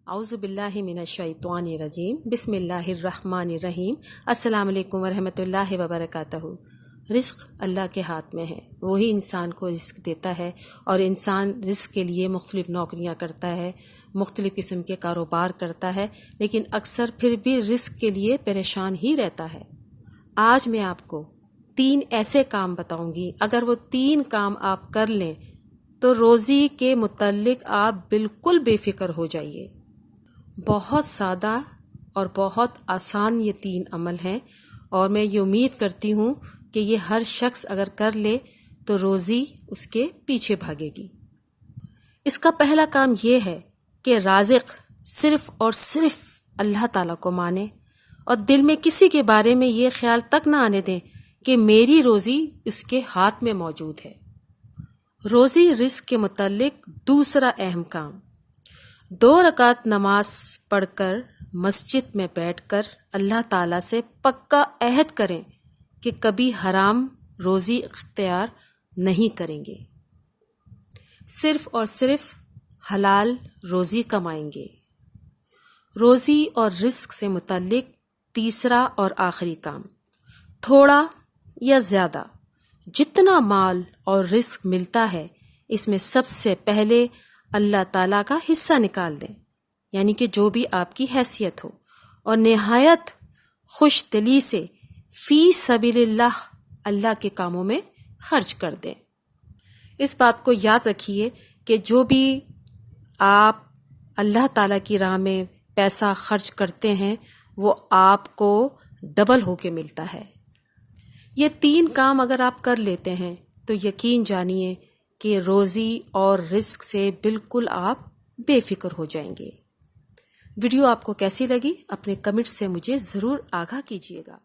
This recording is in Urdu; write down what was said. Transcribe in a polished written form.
اعوذ باللہ من الشیطان الرجیم بسم اللہ الرحمن الرحیم السلام علیکم ورحمۃ اللہ وبرکاتہ۔ رزق اللہ کے ہاتھ میں ہے، وہی انسان کو رزق دیتا ہے اور انسان رزق کے لیے مختلف نوکریاں کرتا ہے، مختلف قسم کے کاروبار کرتا ہے، لیکن اکثر پھر بھی رزق کے لیے پریشان ہی رہتا ہے۔ آج میں آپ کو 3 ایسے کام بتاؤں گی، اگر وہ 3 کام آپ کر لیں تو روزی کے متعلق آپ بالکل بے فکر ہو جائیے۔ بہت سادہ اور بہت آسان یہ 3 عمل ہیں، اور میں یہ امید کرتی ہوں کہ یہ ہر شخص اگر کر لے تو روزی اس کے پیچھے بھاگے گی۔ اس کا پہلا کام یہ ہے کہ رازق صرف اور صرف اللہ تعالیٰ کو مانے اور دل میں کسی کے بارے میں یہ خیال تک نہ آنے دیں کہ میری روزی اس کے ہاتھ میں موجود ہے۔ روزی رزق کے متعلق دوسرا اہم کام، 2 رکعت نماز پڑھ کر مسجد میں بیٹھ کر اللہ تعالیٰ سے پکا عہد کریں کہ کبھی حرام روزی اختیار نہیں کریں گے، صرف اور صرف حلال روزی کمائیں گے۔ روزی اور رزق سے متعلق تیسرا اور آخری کام، تھوڑا یا زیادہ جتنا مال اور رزق ملتا ہے اس میں سب سے پہلے اللہ تعالیٰ کا حصہ نکال دیں، یعنی کہ جو بھی آپ کی حیثیت ہو، اور نہایت خوش دلی سے فی سبیل اللہ کے کاموں میں خرچ کر دیں۔ اس بات کو یاد رکھیے کہ جو بھی آپ اللہ تعالیٰ کی راہ میں پیسہ خرچ کرتے ہیں وہ آپ کو ڈبل ہو کے ملتا ہے۔ یہ 3 کام اگر آپ کر لیتے ہیں تو یقین جانیے کہ روزی اور رزق سے بالکل آپ بے فکر ہو جائیں گے۔ ویڈیو آپ کو کیسی لگی اپنے کمنٹ سے مجھے ضرور آگاہ کیجیے گا۔